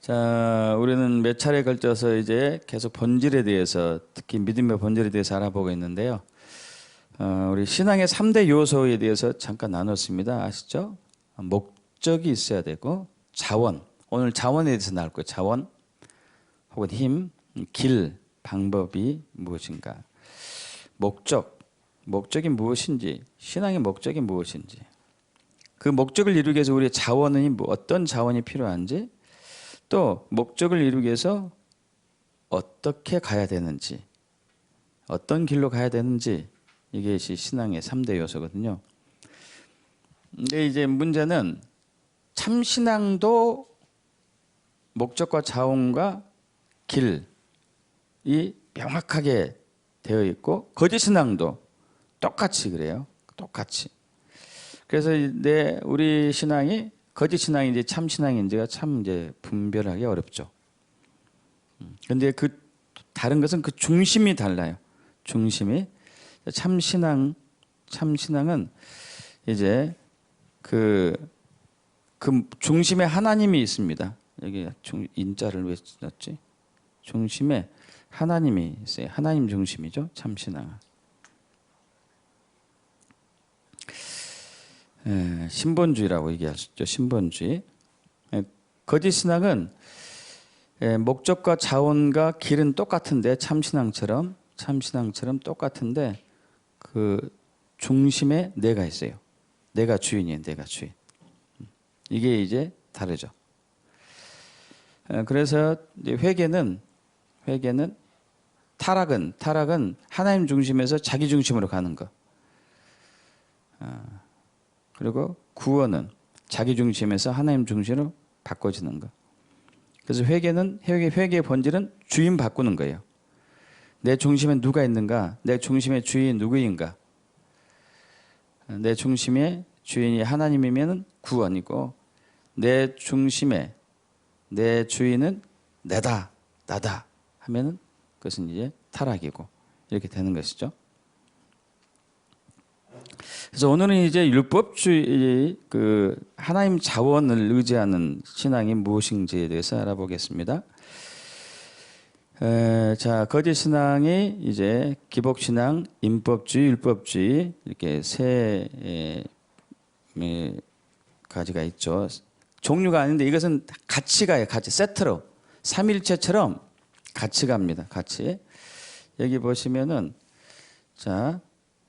자, 우리는 몇 차례 걸쳐서 이제 계속 본질에 대해서, 특히 믿음의 본질에 대해서 알아보고 있는데요. 우리 신앙의 3대 요소에 대해서 잠깐 나눴습니다. 아시죠? 목적이 있어야 되고, 자원. 오늘 자원에 대해서 나올 거예요. 자원, 혹은 힘, 길, 방법이 무엇인가. 목적이 무엇인지, 신앙의 목적이 무엇인지, 그 목적을 이루기 위해서 우리의 자원은 어떤 자원이 필요한지, 또 목적을 이루기 위해서 어떻게 가야 되는지, 어떤 길로 가야 되는지, 이게 신앙의 3대 요소거든요. 근데 이제 문제는 참신앙도 목적과 자원과 길이 명확하게 되어 있고, 거짓신앙도 똑같이 그래요. 똑같이. 그래서 우리 신앙이 거짓신앙인지 참신앙인지가 참 이제 분별하기 어렵죠. 근데 그 다른 것은 그 중심이 달라요. 중심이. 참신앙은 이제 그 중심에 하나님이 있습니다. 여기 인자를 왜 썼지? 중심에 하나님이 있어요. 하나님 중심이죠. 참신앙은. 신본주의라고 얘기하셨죠. 신본주의. 거짓신앙은 목적과 자원과 길은 똑같은데, 참신앙처럼 똑같은데 그 중심에 내가 있어요. 내가 주인이에요. 내가 주인. 이게 이제 다르죠. 그래서 이제 회개는 타락은 하나님 중심에서 자기 중심으로 가는 거. 그리고 구원은 자기 중심에서 하나님 중심으로 바꿔지는 거. 그래서 회개의 본질은 주인 바꾸는 거예요. 내 중심에 누가 있는가? 내 중심의 주인이 누구인가? 내 중심의 주인이 하나님이면 구원이고, 내 중심에 내 주인은 나다 하면은 그것은 이제 타락이고, 이렇게 되는 것이죠. 그래서 오늘은 이제 율법주의, 그 하나님 자원을 의지하는 신앙이 무엇인지에 대해서 알아보겠습니다. 자, 거짓신앙이 이제 기복신앙, 율법주의 이렇게 세 가지가 있죠. 종류가 아닌데 이것은 같이 가요. 같이 세트로 삼일체처럼 같이 갑니다. 같이. 여기 보시면은 자,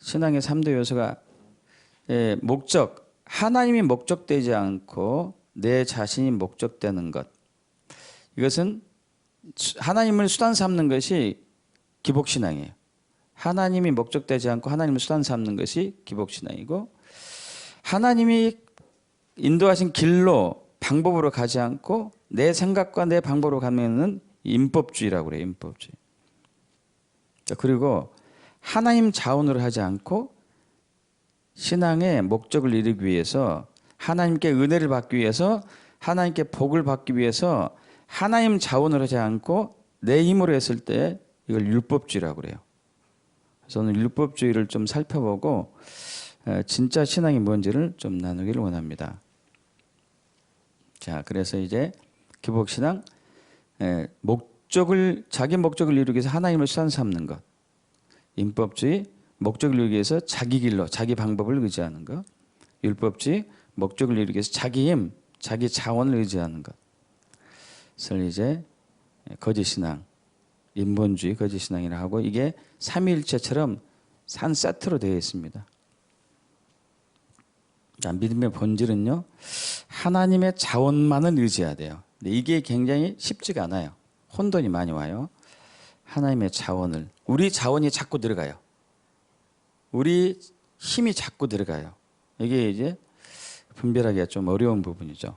신앙의 3대 요소가 목적, 하나님이 목적되지 않고 내 자신이 목적되는 것. 이것은 하나님을 수단 삼는 것이 기복신앙이에요. 하나님이 목적되지 않고 하나님을 수단 삼는 것이 기복신앙이고, 하나님이 인도하신 길로, 방법으로 가지 않고 내 생각과 내 방법으로 가면은 율법주의라고 그래요. 율법주의. 그리고 하나님 자원으로 하지 않고 신앙의 목적을 이루기 위해서, 하나님께 은혜를 받기 위해서, 하나님께 복을 받기 위해서 하나님 자원으로 하지 않고 내 힘으로 했을 때 이걸 율법주의라고 그래요. 그래서 오늘 율법주의를 좀 살펴보고 진짜 신앙이 뭔지를 좀 나누기를 원합니다. 자, 그래서 이제 기복신앙, 자기 목적을 이루기 위해서 하나님을 수단 삼는 것. 율법주의, 목적을 이루기 위해서 자기 길로, 자기 방법을 의지하는 것. 율법주의, 목적을 이루기 위해서 자기 힘, 자기 자원을 의지하는 것. 그래서 이제 거짓신앙, 인본주의 거짓신앙이라고 하고, 이게 삼위일체처럼 한 세트로 되어 있습니다. 자, 믿음의 본질은요, 하나님의 자원만을 의지해야 돼요. 근데 이게 굉장히 쉽지가 않아요. 혼돈이 많이 와요. 하나님의 자원을, 우리 자원이 자꾸 들어가요. 우리 힘이 자꾸 들어가요. 이게 이제 분별하기가 좀 어려운 부분이죠.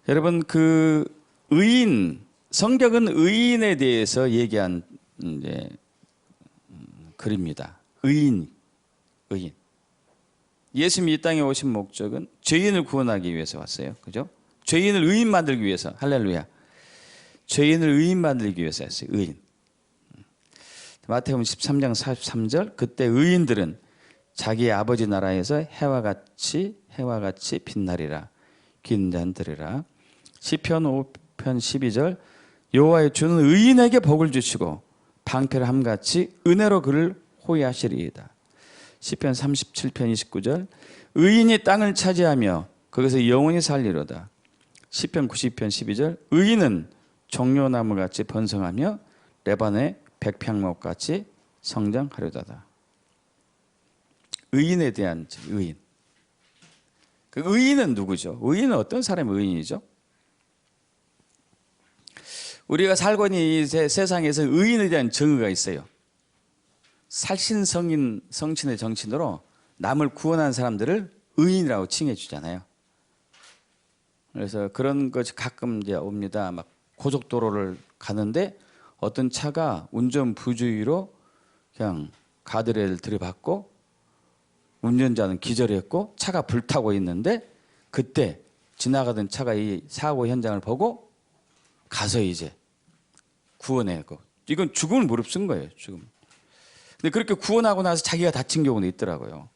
여러분, 그 성경은 의인에 대해서 얘기한 이제 글입니다. 의인. 예수님이 이 땅에 오신 목적은 죄인을 구원하기 위해서 왔어요. 그죠? 죄인을 의인 만들기 위해서. 할렐루야. 죄인을 의인 만들기 위해서 했어요. 의인. 마태복음 13장 43절, 그때 의인들은 자기 아버지 나라에서 해와 같이 빛나리라. 긴 잔 들으라. 시편 5편 12절 여호와의 주는 의인에게 복을 주시고 방패를 함같이 은혜로 그를 호위하시리이다. 시편 37편 29절 의인이 땅을 차지하며 거기서 영원히 살리로다. 시편 90편 12절 의인은 종려나무같이 번성하며 레바논의 백향목같이 성장하려다다. 의인에 대한 의인. 그 의인은 누구죠? 의인은 어떤 사람의 의인이죠? 우리가 살고 있는 이 세상에서 의인에 대한 정의가 있어요. 살신성인 성신의 정신으로 남을 구원한 사람들을 의인이라고 칭해 주잖아요. 그래서 그런 것이 가끔 이제 옵니다. 막 고속도로를 가는데 어떤 차가 운전 부주의로 그냥 가드레일을 들이받고 운전자는 기절했고 차가 불타고 있는데 그때 지나가던 차가 이 사고 현장을 보고 가서 이제 구원하고 이건 죽음을 무릅쓴 거예요. 죽음. 근데 그렇게 구원하고 나서 자기가 다친 경우도 있더라고요.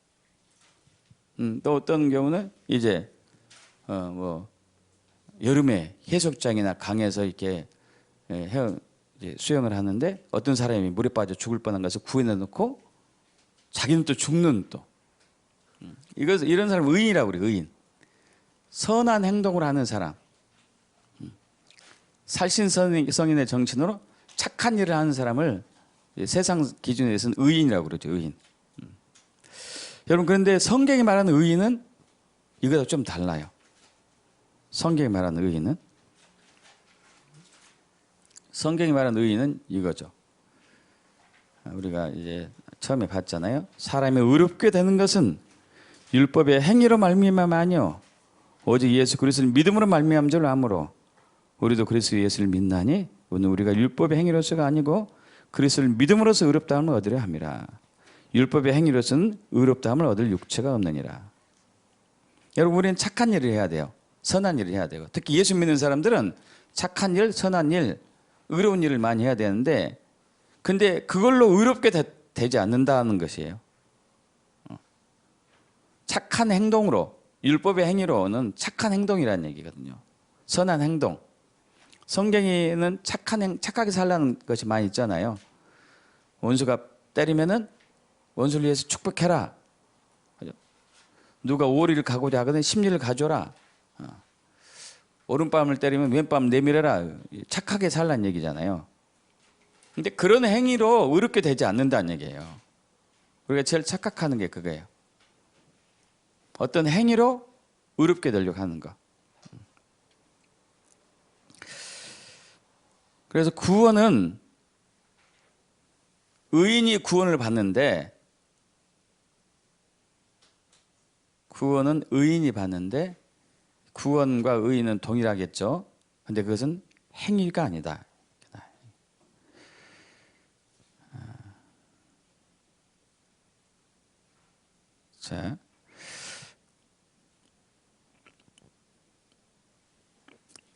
또 어떤 경우는 이제 뭐 여름에 해수욕장이나 강에서 이렇게 이제 수영을 하는데 어떤 사람이 물에 빠져 죽을 뻔한 것을 구해내 놓고 자기는 또 죽는 또 이런 사람 의인이라고 그래요. 의인. 선한 행동을 하는 사람. 살신성인의 정신으로 착한 일을 하는 사람을 세상 기준에서는 의인이라고 그러죠. 의인. 여러분 그런데 성경이 말하는 의인은 이거와 좀 달라요. 성경이 말하는 의인은 이거죠. 우리가 이제 처음에 봤잖아요. 사람이 의롭게 되는 것은 율법의 행위로 말미암아 아니요 오직 예수 그리스도를 믿음으로 말미암은 줄 아므로 우리도 그리스도 예수를 믿나니 오늘 우리가 율법의 행위로서가 아니고 그리스도를 믿음으로써 의롭다함을 얻으려 함이라. 율법의 행위로서는 의롭다함을 얻을 육체가 없느니라. 여러분 우리는 착한 일을 해야 돼요. 선한 일을 해야 되고 특히 예수 믿는 사람들은 착한 일, 선한 일, 의로운 일을 많이 해야 되는데 근데 그걸로 의롭게 되지 않는다는 것이에요. 착한 행동으로 율법의 행위로는 착한 행동이라는 얘기거든요. 선한 행동. 성경에는 착하게 살라는 것이 많이 있잖아요. 원수가 때리면은 원수를 위해서 축복해라. 누가 오리를 가고자 하거든 십리를 가져라. 오른밤을 때리면 왼밤 내밀어라. 착하게 살라는 얘기잖아요. 근데 그런 행위로 의롭게 되지 않는다는 얘기예요. 우리가 제일 착각하는 게 그거예요. 어떤 행위로 의롭게 되려고 하는 거. 그래서 구원은 의인이 구원을 받는데 구원은 의인이 받는데 구원과 의인은 동일하겠죠. 근데 그것은 행위가 아니다. 자,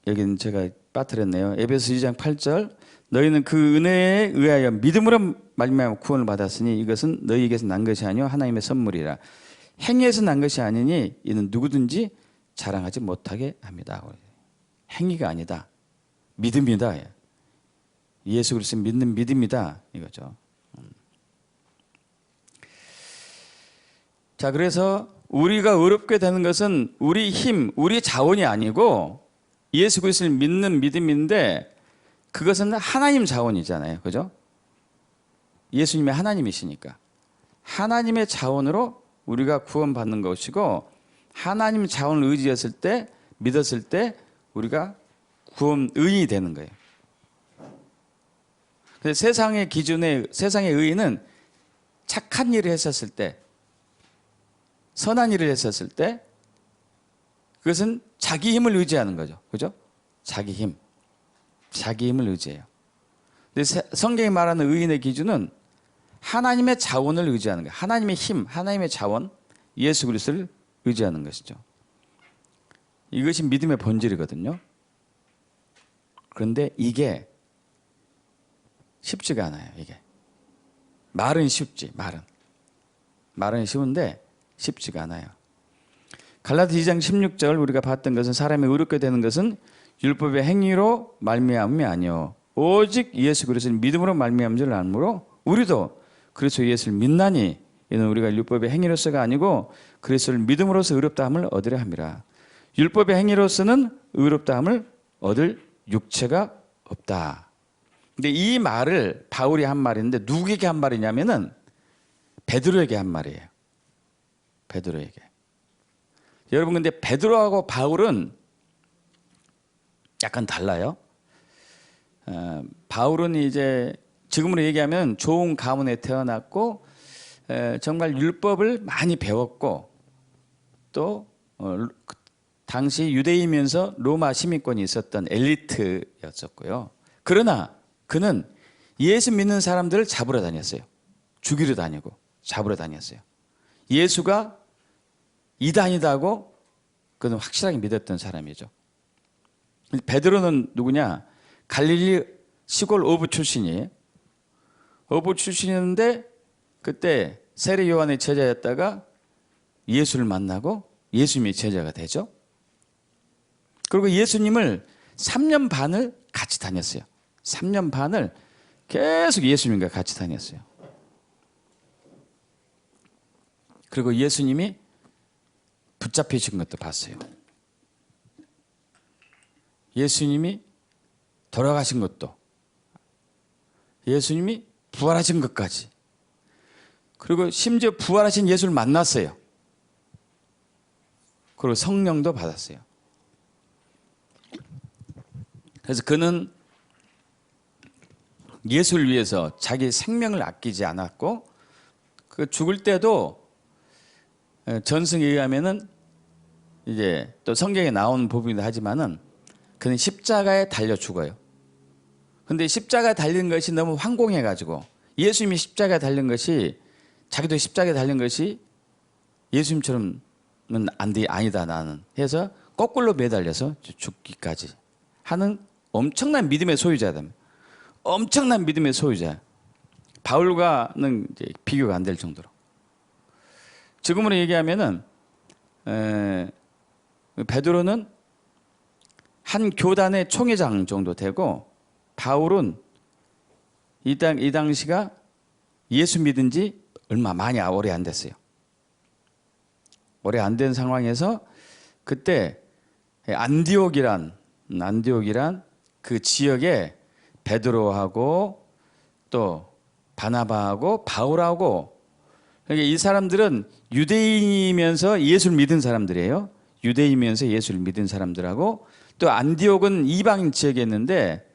여기는 제가 빠뜨렸네요. 에베소 2장 8절 너희는 그 은혜에 의하여 믿음으로 말미암아 구원을 받았으니 이것은 너희에게서 난 것이 아니요 하나님의 선물이라. 행위에서 난 것이 아니니 이는 누구든지 자랑하지 못하게 합니다. 행위가 아니다. 믿음이다. 예수 그리스도 믿는 믿음이다. 이거죠. 자, 그래서 우리가 의롭게 되는 것은 우리 힘, 우리 자원이 아니고 예수 그리스도를 믿는 믿음인데 그것은 하나님 자원이잖아요. 그죠? 예수님이 하나님이시니까. 하나님의 자원으로 우리가 구원받는 것이고 하나님 자원을 의지했을 때 믿었을 때 우리가 구원 의인이 되는 거예요. 그래서 세상의 기준에 세상의 의인은 착한 일을 했었을 때 선한 일을 했었을 때 그것은 자기 힘을 의지하는 거죠. 그죠? 자기 힘을 의지해요. 근데 성경이 말하는 의인의 기준은 하나님의 자원을 의지하는 거예요. 하나님의 힘, 하나님의 자원, 예수 그리스도를 의지하는 것이죠. 이것이 믿음의 본질이거든요. 그런데 이게 쉽지가 않아요. 이게 말은 쉽지, 말은 쉬운데 쉽지가 않아요. 갈라디아 2장 16절 우리가 봤던 것은 사람이 의롭게 되는 것은 율법의 행위로 말미암음이 아니요 오직 예수 그리스도를 믿음으로 말미암은 줄 아므로 우리도 그리스도 예수를 믿나니 이는 우리가 율법의 행위로서가 아니고 그리스도를 믿음으로써 의롭다함을 얻으려 함이라. 율법의 행위로서는 의롭다함을 얻을 육체가 없다. 근데 이 말을 바울이 한 말인데 누구에게 한 말이냐면은 베드로에게 한 말이에요. 베드로에게. 여러분 근데 베드로하고 바울은 약간 달라요. 바울은 이제 지금으로 얘기하면 좋은 가문에 태어났고 정말 율법을 많이 배웠고 또 당시 유대이면서 로마 시민권이 있었던 엘리트였었고요. 그러나 그는 예수 믿는 사람들을 잡으러 다녔어요. 죽이러 다니고 잡으러 다녔어요. 예수가 이단이다고 그는 확실하게 믿었던 사람이죠. 베드로는 누구냐? 갈릴리 시골 어부 출신이에요. 어부 출신이었는데 그때 세례 요한의 제자였다가 예수를 만나고 예수님의 제자가 되죠. 그리고 예수님을 3년 반을 같이 다녔어요. 3년 반을 계속 예수님과 같이 다녔어요. 그리고 예수님이 붙잡히신 것도 봤어요. 예수님이 돌아가신 것도, 예수님이 부활하신 것까지, 그리고 심지어 부활하신 예수를 만났어요. 그리고 성령도 받았어요. 그래서 그는 예수를 위해서 자기 생명을 아끼지 않았고 그 죽을 때도 전승에 의하면은 이제 또 성경에 나온 부분이기도 하지만은 그는 십자가에 달려 죽어요. 근데 십자가에 달린 것이 너무 황공해 가지고 예수님이 십자가에 달린 것이 자기도 십자가에 달린 것이 예수님처럼은 아니다 나는 해서 거꾸로 매달려서 죽기까지 하는 엄청난 믿음의 소유자다. 엄청난 믿음의 소유자. 바울과는 이제 비교가 안 될 정도로. 지금으로 얘기하면은 베드로는 한 교단의 총회장 정도 되고 바울은 이 당시가 예수 믿은 지 얼마 많이 오래 안 됐어요. 오래 안 된 상황에서 그때 안디옥이란 그 지역에 베드로하고 또 바나바하고 바울하고 그러니까 이 사람들은 유대인이면서 예수를 믿은 사람들이에요. 유대인이면서 예수를 믿은 사람들하고 또 안디옥은 이방 지역이었는데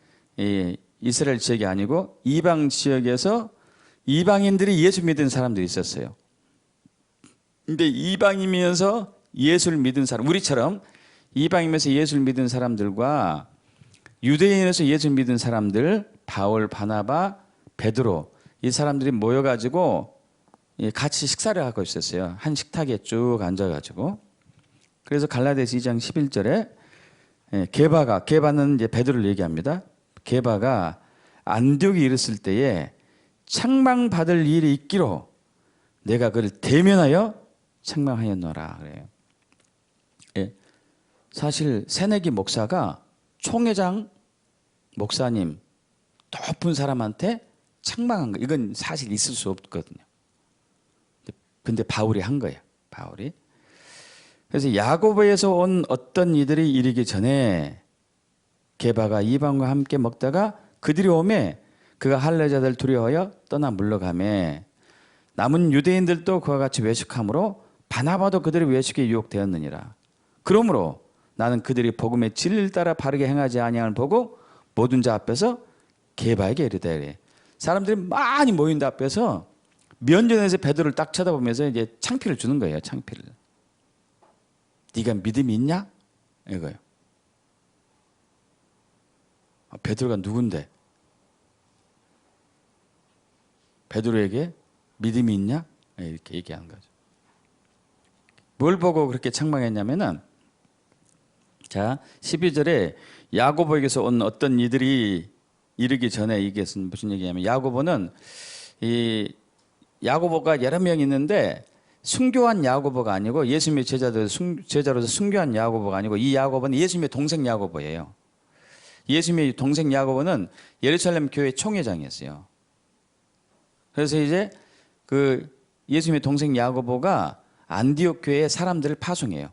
이스라엘 지역이 아니고 이방 지역에서 이방인들이 예수 믿은 사람들이 있었어요. 근데 이방이면서 예수를 믿은 사람, 우리처럼 이방이면서 예수를 믿은 사람들과 유대인에서 예수를 믿은 사람들, 바울, 바나바, 베드로 이 사람들이 모여가지고 같이 식사를 하고 있었어요. 한 식탁에 쭉 앉아가지고. 그래서 갈라디아서 2장 11절에 게바는 이제 베드로를 얘기합니다. 게바가 안디옥에 이르렀을 때에 책망받을 일이 있기로 내가 그를 대면하여 책망하였노라 그래요. 예. 사실 새내기 목사가 총회장 목사님 높은 사람한테 책망한 거 이건 사실 있을 수 없거든요. 근데 바울이 한 거예요. 바울이. 그래서 야고보에서 온 어떤 이들이 이르기 전에 게바가 이방과 함께 먹다가 그들이 오매 그가 할례자들 두려워하여 떠나 물러가매 남은 유대인들도 그와 같이 외식함으로 바나바도 그들의 외식에 유혹되었느니라. 그러므로 나는 그들이 복음의 진리를 따라 바르게 행하지 아니함을 보고 모든 자 앞에서 게바에게 이르되 그래. 사람들이 많이 모인 데 앞에서 면전에서 베드로를 딱 쳐다보면서 이제 창피를 주는 거예요. 창피를. 네가 믿음이 있냐? 이거요. 베드로가 누군데? 베드로에게 믿음이 있냐? 이렇게 얘기하는 거죠. 뭘 보고 그렇게 책망했냐면은 자 12절에 야고보에게서 온 어떤 이들이 이르기 전에 이게 무슨 얘기냐면 야고보가 여러 명 있는데 순교한 야고보가 아니고 예수님의 제자로서 순교한 야고보가 아니고 이 야고보는 예수님의 동생 야고보예요. 예수님의 동생 야고보는 예루살렘 교회 총회장이었어요. 그래서 이제 그 예수님의 동생 야고보가 안디옥 교회에 사람들을 파송해요.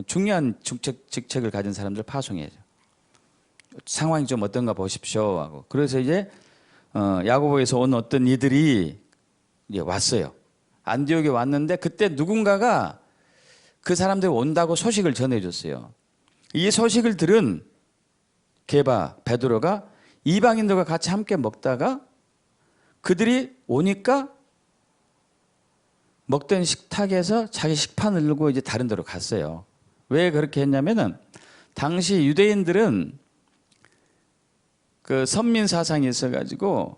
중요한 직책을 가진 사람들을 파송해요. 상황이 좀 어떤가 보십시오 하고. 그래서 이제 야고보에서 온 어떤 이들이 이제 왔어요. 안디옥에 왔는데 그때 누군가가 그 사람들이 온다고 소식을 전해줬어요. 이 소식을 들은 게바 베드로가 이방인들과 같이 함께 먹다가 그들이 오니까 먹던 식탁에서 자기 식판을 들고 이제 다른 데로 갔어요. 왜 그렇게 했냐면은 당시 유대인들은 그 선민 사상이 있어가지고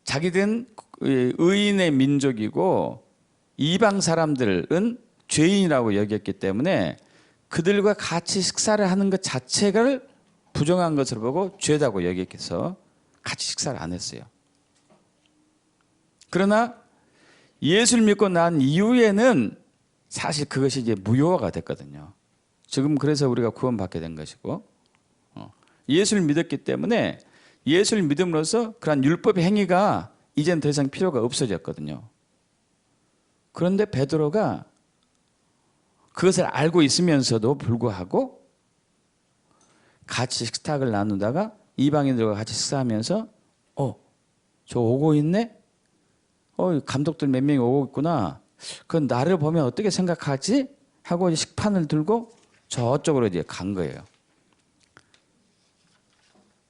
자기들은 의인의 민족이고 이방 사람들은 죄인이라고 여겼기 때문에 그들과 같이 식사를 하는 것 자체를 부정한 것으로 보고 죄다고 여겼겠어 같이 식사를 안 했어요. 그러나 예수를 믿고 난 이후에는 사실 그것이 이제 무효화가 됐거든요. 지금 그래서 우리가 구원받게 된 것이고 예수를 믿었기 때문에 예수를 믿음으로써 그런 율법의 행위가 이젠 더 이상 필요가 없어졌거든요. 그런데 베드로가 그것을 알고 있으면서도 불구하고 같이 식탁을 나누다가 이방인들과 같이 식사하면서 저 오고 있네? 감독들 몇 명이 오고 있구나. 그건 나를 보면 어떻게 생각하지? 하고 이제 식판을 들고 저쪽으로 이제 간 거예요.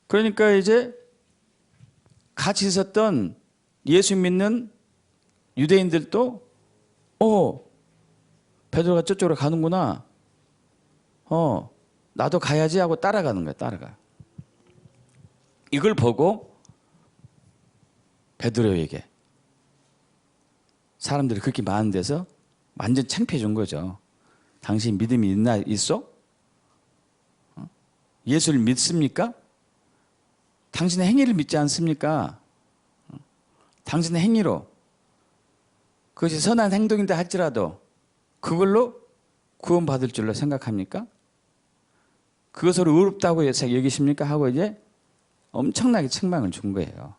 그러니까 이제 같이 있었던 예수 믿는 유대인들도 베드로가 저쪽으로 가는구나. 나도 가야지 하고 따라가는 거예요. 따라가. 이걸 보고 베드로에게 사람들이 그렇게 많은 데서 완전 창피해 준 거죠. 당신 믿음이 있어? 예수를 믿습니까? 당신의 행위를 믿지 않습니까? 당신의 행위로 그것이 선한 행동인데 할지라도 그걸로 구원받을 줄로 생각합니까? 그것을 의롭다고 여기십니까? 하고 이제 엄청나게 책망을 준 거예요.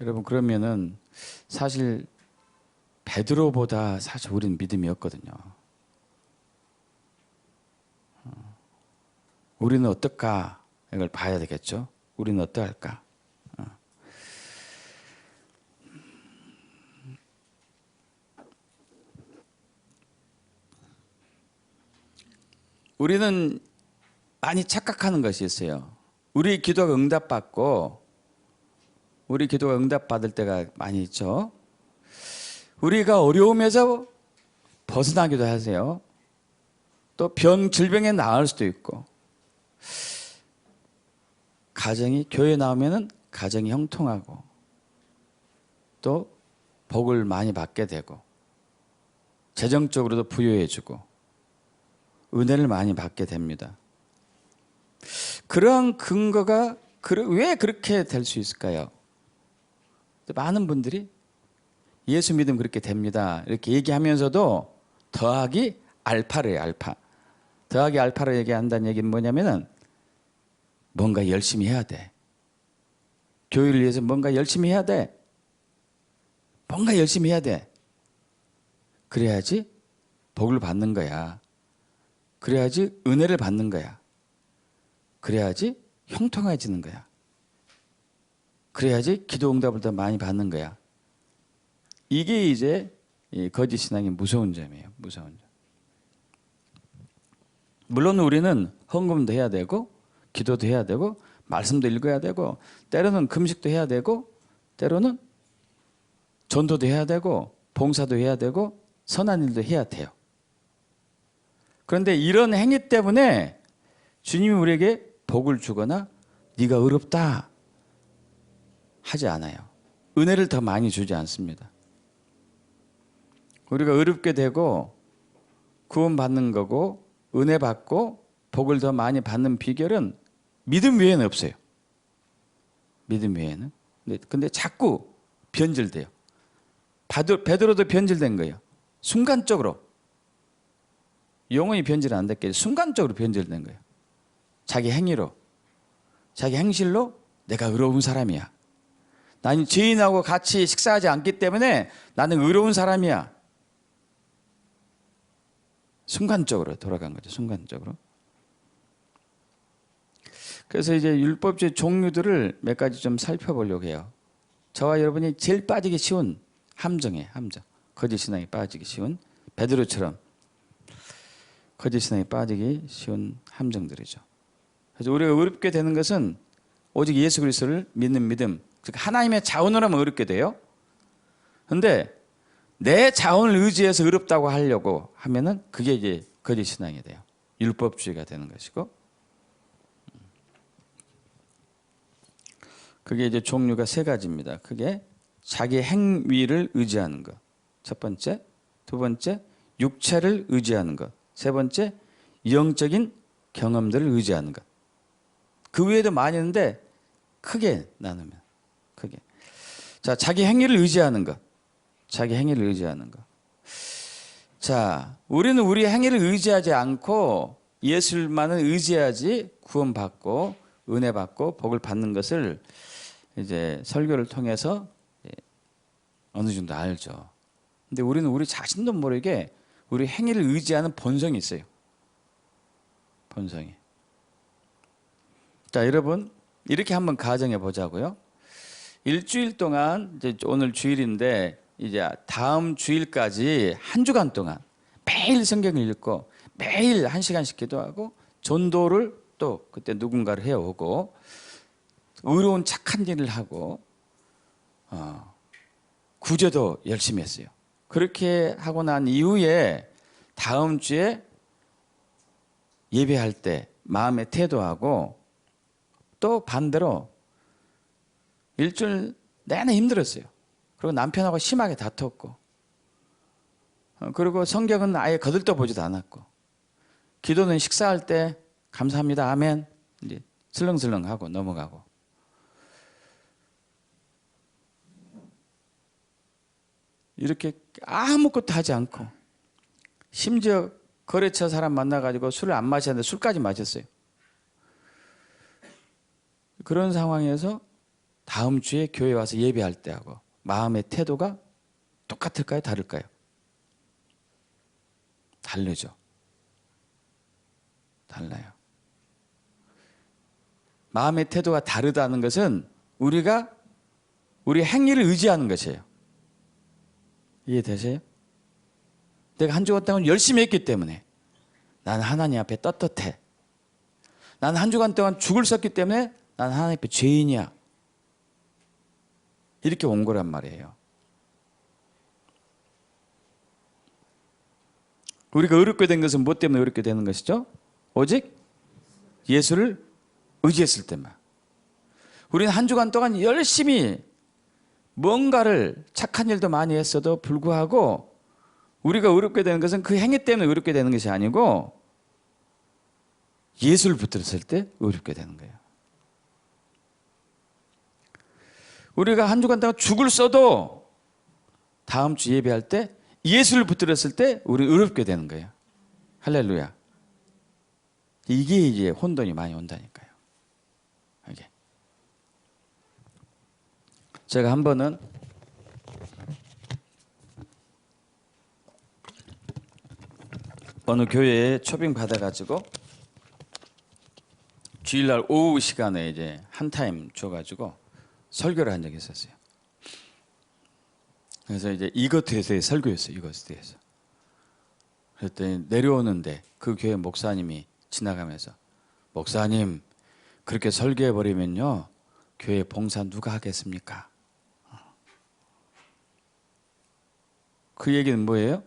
여러분 그러면은 사실 베드로보다 사실 우리는 믿음이 없거든요. 우리는 어떨까? 이걸 봐야 되겠죠. 우리는 어떠할까? 우리는 많이 착각하는 것이 있어요. 우리 기도가 응답받고 우리 기도가 응답받을 때가 많이 있죠. 우리가 어려움에서 벗어나기도 하세요. 또 질병에 나을 수도 있고 가정이 교회 나오면은 가정이 형통하고 또 복을 많이 받게 되고 재정적으로도 부유해지고 은혜를 많이 받게 됩니다. 그러한 근거가 왜 그렇게 될 수 있을까요? 많은 분들이 예수 믿으면 그렇게 됩니다. 이렇게 얘기하면서도 더하기 알파래요. 알파. 더하기 알파로 얘기한다는 얘기는 뭐냐면은 뭔가 열심히 해야 돼. 교회를 위해서 뭔가 열심히 해야 돼. 뭔가 열심히 해야 돼. 그래야지 복을 받는 거야. 그래야지 은혜를 받는 거야. 그래야지 형통해지는 거야. 그래야지 기도 응답을 더 많이 받는 거야. 이게 이제 거짓 신앙의 무서운 점이에요. 무서운 점. 물론 우리는 헌금도 해야 되고 기도도 해야 되고 말씀도 읽어야 되고 때로는 금식도 해야 되고 때로는 전도도 해야 되고 봉사도 해야 되고 선한 일도 해야 돼요. 그런데 이런 행위 때문에 주님이 우리에게 복을 주거나 네가 의롭다 하지 않아요. 은혜를 더 많이 주지 않습니다. 우리가 의롭게 되고 구원받는 거고 은혜 받고 복을 더 많이 받는 비결은 믿음 외에는 없어요. 믿음 외에는. 근데 자꾸 변질돼요. 베드로도 변질된 거예요. 순간적으로. 영원히 변질 안 됐겠지. 순간적으로 변질된 거예요. 자기 행위로, 자기 행실로 내가 의로운 사람이야. 나는 죄인하고 같이 식사하지 않기 때문에 나는 의로운 사람이야. 순간적으로 돌아간 거죠. 순간적으로. 그래서 이제 율법주의 종류들을 몇 가지 좀 살펴보려고 해요. 저와 여러분이 제일 빠지기 쉬운 함정이에요. 함정. 거짓 신앙에 빠지기 쉬운, 베드로처럼 거짓 신앙에 빠지기 쉬운 함정들이죠. 그래서 우리가 어렵게 되는 것은 오직 예수 그리스도를 믿는 믿음, 즉 하나님의 자원으로 하면 어렵게 돼요. 그런데 내 자원을 의지해서 어렵다고 하려고 하면은 그게 이제 거짓 신앙이 돼요. 율법주의가 되는 것이고, 그게 이제 종류가 세 가지입니다. 그게 자기 행위를 의지하는 것, 첫 번째. 두 번째, 육체를 의지하는 것. 세 번째, 영적인 경험들을 의지하는 것. 그 외에도 많이 있는데 크게 나누면, 크게. 자, 자기 행위를 의지하는 것. 자기 행위를 의지하는 것. 자, 우리는 우리 행위를 의지하지 않고 예수만을 의지해야지 구원받고 은혜 받고 복을 받는 것을 이제 설교를 통해서 어느 정도 알죠. 근데 우리는 우리 자신도 모르게 우리 행위를 의지하는 본성이 있어요. 본성이. 자, 여러분 이렇게 한번 가정해 보자고요. 일주일 동안, 이제 오늘 주일인데 이제 다음 주일까지 한 주간 동안 매일 성경을 읽고 매일 1시간씩 기도하고 전도를 또 그때 누군가를 해오고 의로운 착한 일을 하고 구제도 열심히 했어요. 그렇게 하고 난 이후에 다음 주에 예배할 때 마음의 태도하고 또 반대로 일주일 내내 힘들었어요. 그리고 남편하고 심하게 다퉜고, 그리고 성경은 아예 거들떠보지도 않았고, 기도는 식사할 때 감사합니다 아멘 이제 슬렁슬렁 하고 넘어가고, 이렇게 아무것도 하지 않고, 심지어 거래처 사람 만나가지고 술을 안 마셨는데 술까지 마셨어요. 그런 상황에서 다음 주에 교회 와서 예배할 때하고 마음의 태도가 똑같을까요? 다를까요? 다르죠. 달라요. 마음의 태도가 다르다는 것은 우리가 우리 행위를 의지하는 것이에요. 이해되세요? 내가 한 주간 동안 열심히 했기 때문에 나는 하나님 앞에 떳떳해. 나는 한 주간 동안 죽을 썼기 때문에 나는 하나님 앞에 죄인이야. 이렇게 온 거란 말이에요. 우리가 어렵게 된 것은 무엇 때문에 어렵게 되는 것이죠? 오직 예수를 의지했을 때만. 우리는 한 주간 동안 열심히 뭔가를 착한 일도 많이 했어도 불구하고 우리가 어렵게 되는 것은 그 행위 때문에 어렵게 되는 것이 아니고 예수를 붙들었을 때 어렵게 되는 거예요. 우리가 한 주간 동안 죽을 써도 다음 주 예배할 때 예수를 붙들었을 때 우리 어렵게 되는 거예요. 할렐루야. 이게 이제 혼돈이 많이 온다니까요. 이게. 제가 한 번은 어느 교회에 초빙 받아가지고 주일날 오후 시간에 이제 한 타임 줘가지고 설교를 한 적이 있었어요. 그래서 이제 이것에 대해서 설교였어요. 이것에 대해서. 그랬더니 내려오는데 그 교회 목사님이 지나가면서 목사님 그렇게 설교해버리면요 교회 봉사 누가 하겠습니까? 그 얘기는 뭐예요?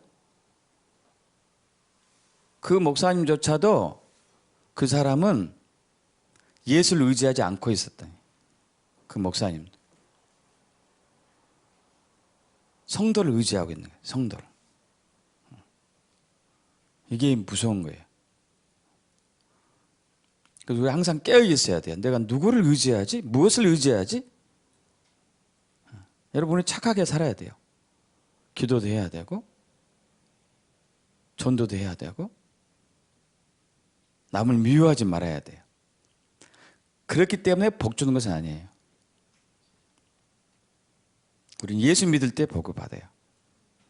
그 목사님조차도 그 사람은 예수를 의지하지 않고 있었다. 그 목사님도 성도를 의지하고 있는 거예요. 성도를. 이게 무서운 거예요. 그래서 우리 항상 깨어 있어야 돼요. 내가 누구를 의지해야지? 무엇을 의지해야지? 여러분이 착하게 살아야 돼요. 기도도 해야 되고 전도도 해야 되고 남을 미워하지 말아야 돼요. 그렇기 때문에 복 주는 것은 아니에요. 우리는 예수 믿을 때 복을 받아요.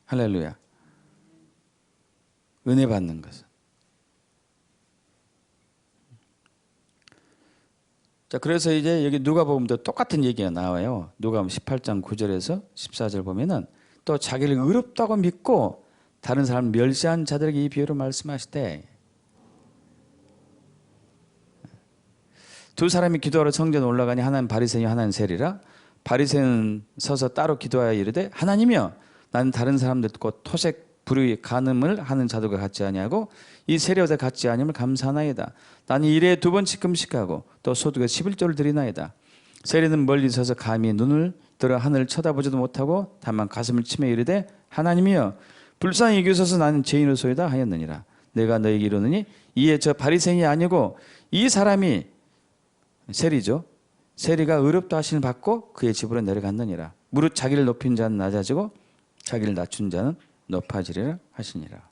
할렐루야. 은혜 받는 것은. 자, 그래서 이제 여기 누가복음도 똑같은 얘기가 나와요. 누가복음 18장 9절에서 14절 보면은 또 자기를 의롭다고 믿고 다른 사람 멸시한 자들에게 이 비유로 말씀하시되, 두 사람이 기도하러 성전에 올라가니 하나는 바리새인이요 하나는 세리라. 바리새인은 서서 따로 기도하여 이르되, 하나님이여, 나는 다른 사람들 곧 토색 불의 간음을 하는 자들과 같지 아니하고 이 세리와 같지 아니함을 감사하나이다. 나는 일에 2번씩 금식하고 또 소득에 11조를 드리나이다. 세리는 멀리 서서 감히 눈을 들어 하늘을 쳐다보지도 못하고 다만 가슴을 치며 이르되, 하나님이여, 불쌍히 여기소서, 나는 죄인으로소이다 하였느니라. 내가 너에게 이르노니 이에 저 바리새인이 아니고 이 사람이, 세리죠, 세리가 의롭다 하심을 받고 그의 집으로 내려갔느니라. 무릇 자기를 높인 자는 낮아지고 자기를 낮춘 자는 높아지리라 하시니라.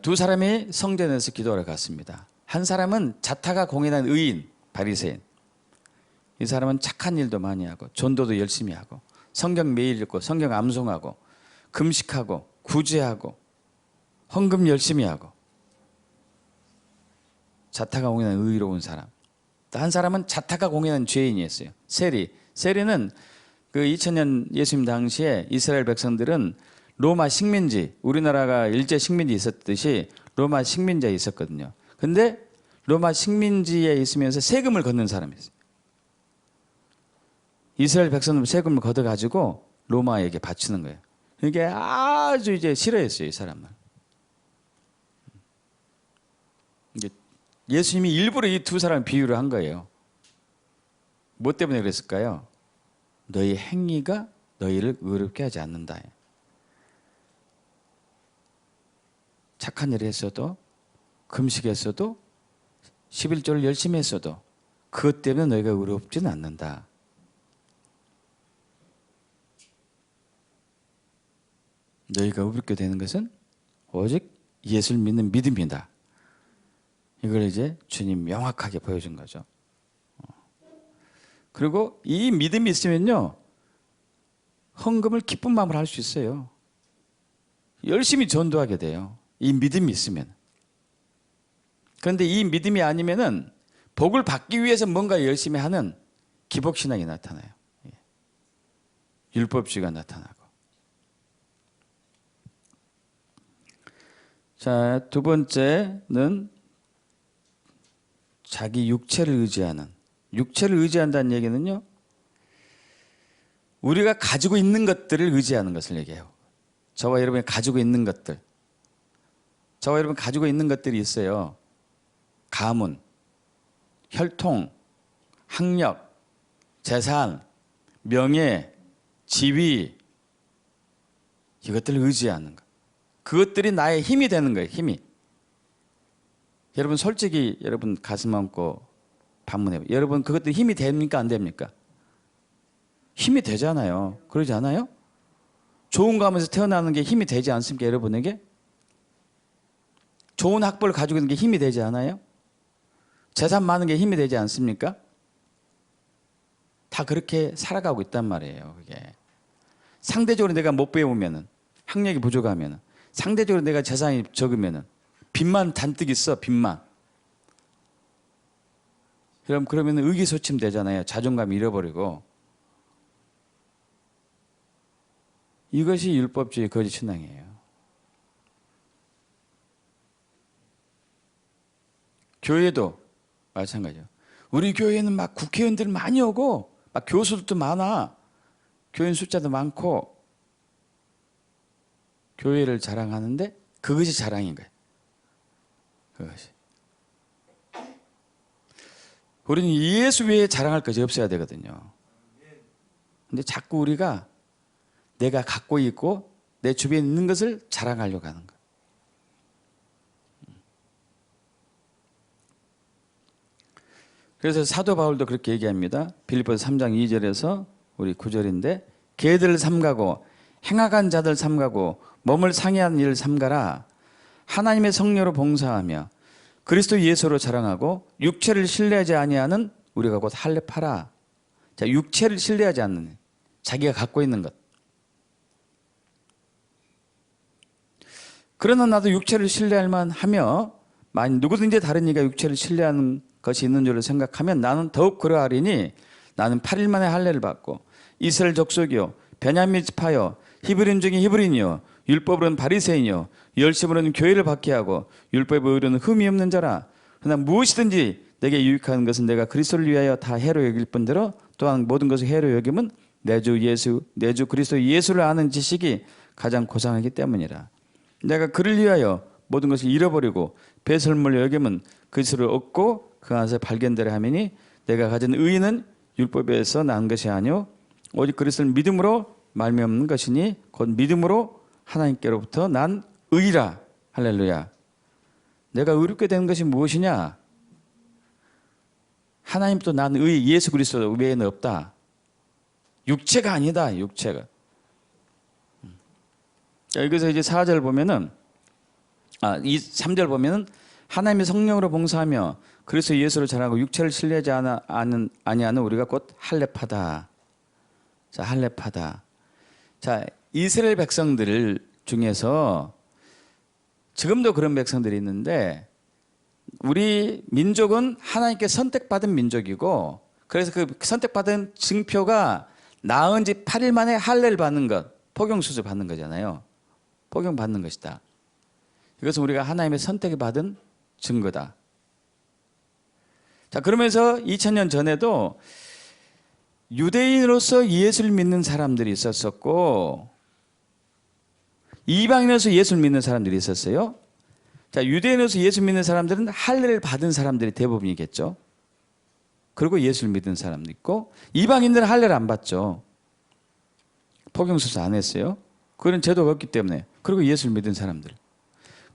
두 사람이 성전에서 기도하러 갔습니다. 한 사람은 자타가 공인한 의인, 바리새인. 이 사람은 착한 일도 많이 하고 전도도 열심히 하고 성경 매일 읽고 성경 암송하고 금식하고 구제하고 헌금 열심히 하고 자타가 공인한 의로운 사람. 또 한 사람은 자타가 공인한 죄인이었어요. 세리. 세리는 그 2000년 예수님 당시에 이스라엘 백성들은 로마 식민지, 우리나라가 일제 식민지 있었듯이 로마 식민지에 있었거든요. 근데 로마 식민지에 있으면서 세금을 걷는 사람이었어요. 이스라엘 백성들 세금을 걷어가지고 로마에게 바치는 거예요. 이게 아주 이제 싫어했어요, 이 사람을. 예수님이 일부러 이 두 사람을 비유를 한 거예요. 뭐 때문에 그랬을까요? 너희 행위가 너희를 의롭게 하지 않는다. 착한 일을 했어도, 금식했어도, 11조를 열심히 했어도 그것 때문에 너희가 의롭지는 않는다. 너희가 의롭게 되는 것은 오직 예수를 믿는 믿음이다. 이걸 이제 주님 명확하게 보여준 거죠. 그리고 이 믿음이 있으면요, 헌금을 기쁜 마음으로 할 수 있어요. 열심히 전도하게 돼요. 이 믿음이 있으면. 그런데 이 믿음이 아니면은 복을 받기 위해서 뭔가 열심히 하는 기복신앙이 나타나요. 율법주의가 나타나고. 자, 두 번째는 자기 육체를 의지하는. 육체를 의지한다는 얘기는요, 우리가 가지고 있는 것들을 의지하는 것을 얘기해요. 저와 여러분이 가지고 있는 것들. 저와 여러분 가지고 있는 것들이 있어요. 가문, 혈통, 학력, 재산, 명예, 지위, 이것들을 의지하는 것. 그것들이 나의 힘이 되는 거예요. 힘이. 여러분 솔직히 여러분 가슴 얹고 반문해요. 여러분 그것들이 힘이 됩니까? 안 됩니까? 힘이 되잖아요. 그러지 않아요? 좋은 거 하면서 태어나는 게 힘이 되지 않습니까? 여러분에게? 좋은 학벌을 가지고 있는 게 힘이 되지 않아요? 재산 많은 게 힘이 되지 않습니까? 다 그렇게 살아가고 있단 말이에요. 그게. 상대적으로 내가 못 배우면은, 학력이 부족하면은, 상대적으로 내가 재산이 적으면은, 빚만 잔뜩 있어, 빚만. 그러면 의기소침 되잖아요. 자존감 잃어버리고. 이것이 율법주의 거짓 신앙이에요. 교회도 마찬가지예요. 우리 교회는 막 국회의원들 많이 오고 막 교수들도 많아. 교인 숫자도 많고 교회를 자랑하는데 그것이 자랑인 거예요. 그것이. 우리는 예수 외에 자랑할 것이 없어야 되거든요. 근데 자꾸 우리가 내가 갖고 있고 내 주변에 있는 것을 자랑하려고 하는 거예요. 그래서 사도 바울도 그렇게 얘기합니다. 빌립보서 3장 2절에서 우리 9절인데, 개들을 삼가고 행악한 자들 삼가고 몸을 상해하는 일을 삼가라. 하나님의 성령으로 봉사하며 그리스도 예수로 자랑하고 육체를 신뢰하지 아니하는 우리가 곧 할례파라. 자, 육체를 신뢰하지 않는 자기가 갖고 있는 것. 그러나 나도 육체를 신뢰할 만하며 만약 누구든지 다른 이가 육체를 신뢰하는 것이 있는 줄을 생각하면 나는 더욱 그러하리니 나는 8일 만에 할례를 받고 이스라엘 족속이요 베냐민 지파요 히브리인 중에 히브리인이요 율법으로는 바리새인이요 열심으로는 교회를 받게 하고 율법의 의로는 흠이 없는 자라. 그러나 무엇이든지 내게 유익한 것은 내가 그리스도를 위하여 다 해로 여길 뿐더러 또한 모든 것을 해로 여김은 내 주 그리스도 예수를 아는 지식이 가장 고상하기 때문이라. 내가 그를 위하여 모든 것을 잃어버리고 배설물로 여김은 그리스도를 얻고 그 안에서 발견되려 하매니 내가 가진 의의는 율법에서 난 것이 아니요 오직 그리스도를 믿음으로 말미암는 것이니 곧 믿음으로 하나님께로부터 난 의라. 할렐루야. 내가 의롭게 되는 것이 무엇이냐? 하나님도 난 의, 예수 그리스도 외에는 없다. 육체가 아니다. 육체가. 자, 여기서 이제 4절 보면은 이 3절 보면은 하나님의 성령으로 봉사하며 그리스도 예수를 전하고 육체를 신뢰하지 아니하는 우리가 곧 할례파다. 자, 할례파다. 자, 이스라엘 백성들 중에서 지금도 그런 백성들이 있는데 우리 민족은 하나님께 선택받은 민족이고 그래서 그 선택받은 증표가 나은 지 8일 만에 할례를 받는 것, 포경수술 받는 거잖아요. 포경 받는 것이다. 이것은 우리가 하나님의 선택을 받은 증거다. 자, 그러면서 2000년 전에도 유대인으로서 예수를 믿는 사람들이 있었었고 이방인으로서 예수를 믿는 사람들이 있었어요. 자, 유대인으로서 예수 믿는 사람들은 할례를 받은 사람들이 대부분이겠죠. 그리고 예수를 믿는 사람도 있고 이방인들은 할례를 안 받죠. 포경수술 안 했어요. 그런 제도가 없기 때문에. 그리고 예수를 믿은 사람들.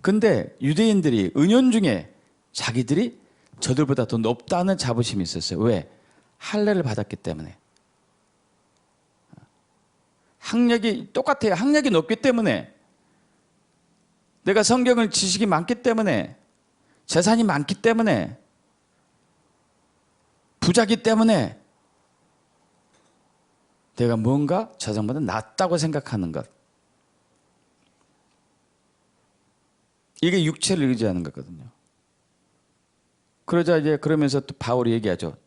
근데 유대인들이 은연중에 자기들이 저들보다 더 높다는 자부심이 있었어요. 왜? 할례를 받았기 때문에. 학력이 똑같아요. 학력이 높기 때문에. 내가 성경을 지식이 많기 때문에. 재산이 많기 때문에. 부자기 때문에. 내가 뭔가 저 사람보다 낫다고 생각하는 것. 이게 육체를 의지하는 거거든요. 그러자 이제 그러면서 또 바울이 얘기하죠.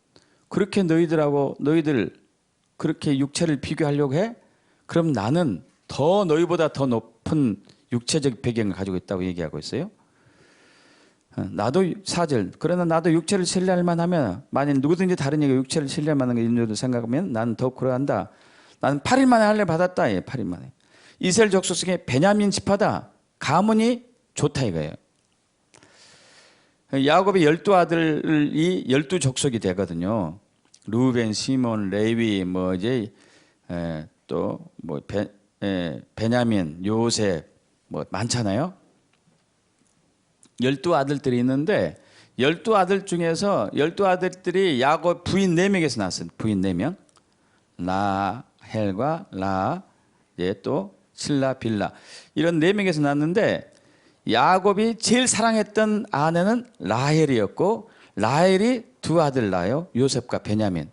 그렇게 너희들 그렇게 육체를 비교하려고 해? 그럼 나는 더 너희보다 더 높은 육체적 배경을 가지고 있다고 얘기하고 있어요. 나도 4절. 그러나 나도 육체를 신뢰할 만하면 만약 누구든지 다른 이가 육체를 신뢰할 만한 게 있는 줄 생각하면 나는 더욱 그러한다. 나는 8일 만에 할례 받았다. 8일 만에. 이스라엘 족속 중에 베냐민 지파다. 가문이 좋다 이거예요. 야곱의 12아들이 12족속이 되거든요. 루벤, 시몬, 레위, 뭐 이제 또 뭐 베냐민, 요셉 뭐 많잖아요. 12아들들이 있는데 12아들 중에서 12아들들이 야곱 부인 4명에서 나왔어요. 부인 4명. 라헬과 라, 또 실라, 빌라. 이런 4명에서 나왔는데 야곱이 제일 사랑했던 아내는 라헬이었고 라헬이 2아들 낳아요. 요셉과 베냐민.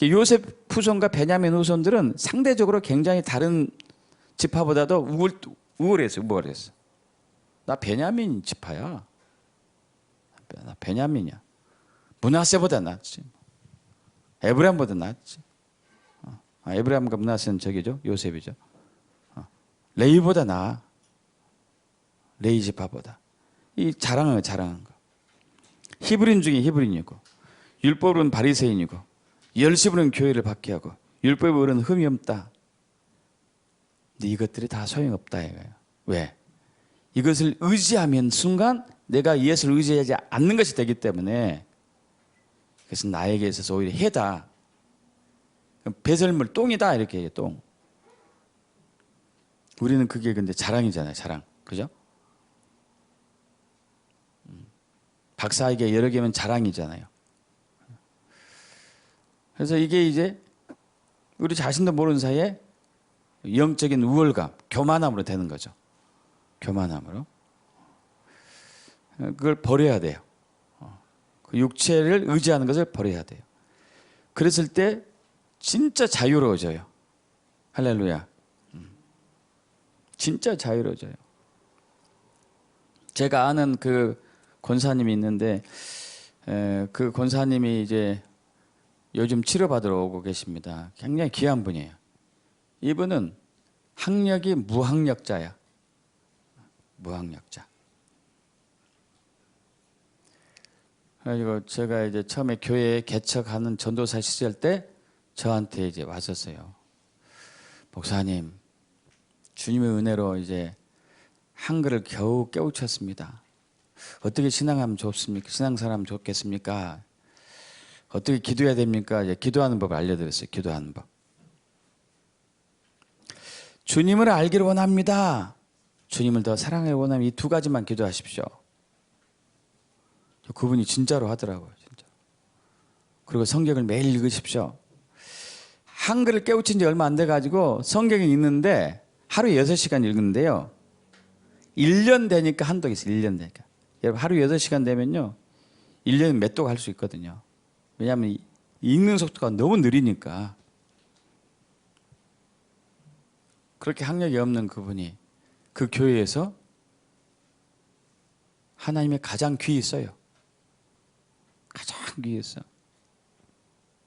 요셉 후손과 베냐민 후손들은 상대적으로 굉장히 다른 지파보다도 우월했어요. 나 베냐민 지파야. 나 베냐민이야. 므낫세보다 낫지. 에브라임보다 낫지. 에브라임과 므낫세는 저기죠. 요셉이죠. 레위보다 나아. 레위 지파보다. 이 자랑한 거. 히브리인 중에 히브리인이고 율법으로는 바리새인이고 열심으로는 교회를 받게 하고 율법으로는 흠이 없다. 근데 이것들이 다 소용없다 이거예요. 왜? 이것을 의지하면 순간 내가 예수를 의지하지 않는 것이 되기 때문에 그것은 나에게 있어서 오히려 해다. 배설물 똥이다 이렇게 해요. 똥. 우리는 그게 근데 자랑이잖아요. 자랑. 그죠? 박사에게 여러 개면 자랑이잖아요. 그래서 이게 이제 우리 자신도 모르는 사이에 영적인 우월감, 교만함으로 되는 거죠. 교만함으로. 그걸 버려야 돼요. 그 육체를 의지하는 것을 버려야 돼요. 그랬을 때 진짜 자유로워져요. 할렐루야. 진짜 자유로워져요. 제가 아는 그 권사님이 있는데 그 권사님이 이제 요즘 치료받으러 오고 계십니다. 굉장히 귀한 분이에요. 이분은 학력이 무학력자야. 무학력자. 그래가지고 제가 이제 처음에 교회 개척하는 전도사 시절 때 저한테 이제 왔었어요. 목사님, 주님의 은혜로 이제 한글을 겨우 깨우쳤습니다. 어떻게 신앙하면 좋습니까? 신앙사람 좋겠습니까? 어떻게 기도해야 됩니까? 이제 기도하는 법을 알려드렸어요. 기도하는 법. 주님을 알기를 원합니다. 주님을 더 사랑하기를 원하면 이 두 가지만 기도하십시오. 그분이 진짜로 하더라고요. 진짜. 그리고 성경을 매일 읽으십시오. 한글을 깨우친 지 얼마 안 돼가지고 성경이 있는데 하루에 6시간 읽는데요. 1년 되니까 한독이 있어요. 1년 되니까. 여러분 하루 8시간 되면요. 1년에 몇 독 할 수 있거든요. 왜냐하면 읽는 속도가 너무 느리니까. 그렇게 학력이 없는 그분이 그 교회에서 하나님의 가장 귀히 써요. 가장 귀히 써.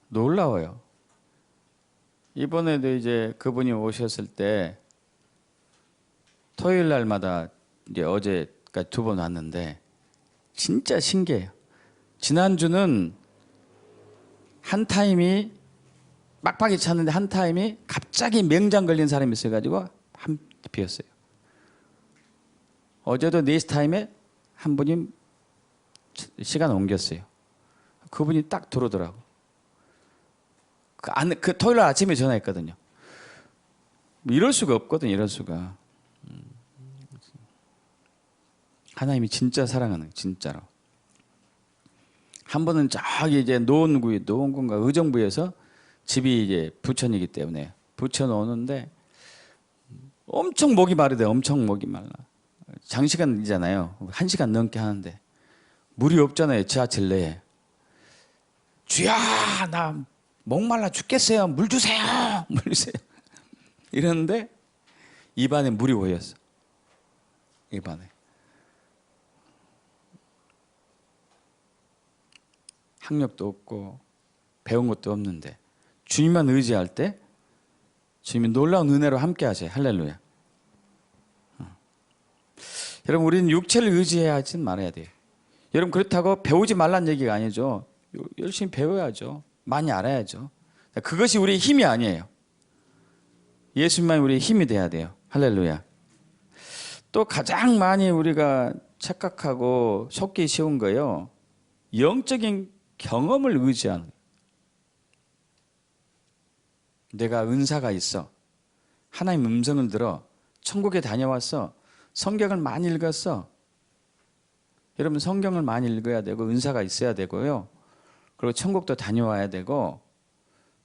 놀라워요. 이번에도 이제 그분이 오셨을 때 토요일 날마다 이제 어제까지 2번 왔는데 진짜 신기해요. 지난주는 한 타임이 빡빡이 찼는데 한 타임이 갑자기 맹장 걸린 사람이 있어가지고 한 비었어요. 어제도 4시 타임에 한 분이 시간 옮겼어요. 그분이 딱 들어오더라고. 그 토요일 날 아침에 전화했거든요. 이럴 수가 없거든요. 이럴 수가. 하나님이 진짜 사랑하는, 진짜로. 한 번은 저기 이제 노원군가 의정부에서 집이 이제 부천이기 때문에 부천 오는데 엄청 목이 마르대요. 엄청 목이 말라. 장시간이잖아요. 1시간 넘게 하는데 물이 없잖아요. 지하철 내에. 주야, 나 목말라 죽겠어요. 물 주세요. 물 주세요. 이러는데 입안에 물이 고였어. 입안에. 학력도 없고 배운 것도 없는데 주님만 의지할 때 주님이 놀라운 은혜로 함께 하세요. 할렐루야. 여러분 우리는 육체를 의지해야 하진 말아야 돼요. 여러분 그렇다고 배우지 말란 얘기가 아니죠. 열심히 배워야죠. 많이 알아야죠. 그것이 우리의 힘이 아니에요. 예수님만이 우리의 힘이 돼야 돼요. 할렐루야. 또 가장 많이 우리가 착각하고 속기 쉬운 거요. 영적인 경험을 의지하는 거예요. 내가 은사가 있어. 하나님 음성을 들어. 천국에 다녀왔어. 성경을 많이 읽었어. 여러분 성경을 많이 읽어야 되고 은사가 있어야 되고요. 그리고 천국도 다녀와야 되고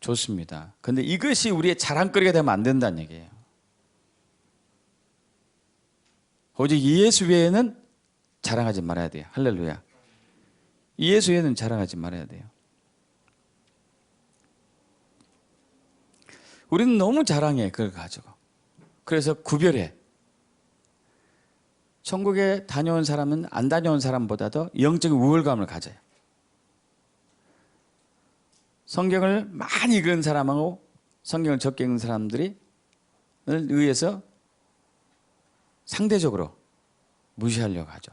좋습니다. 그런데 이것이 우리의 자랑거리가 되면 안 된다는 얘기예요. 오직 예수 외에는 자랑하지 말아야 돼요. 할렐루야. 예수 외에는 자랑하지 말아야 돼요. 우리는 너무 자랑해 그걸 가지고. 그래서 구별해. 천국에 다녀온 사람은 안 다녀온 사람보다도 영적인 우월감을 가져요. 성경을 많이 읽은 사람하고 성경을 적게 읽은 사람들이 의해서 상대적으로 무시하려고 하죠.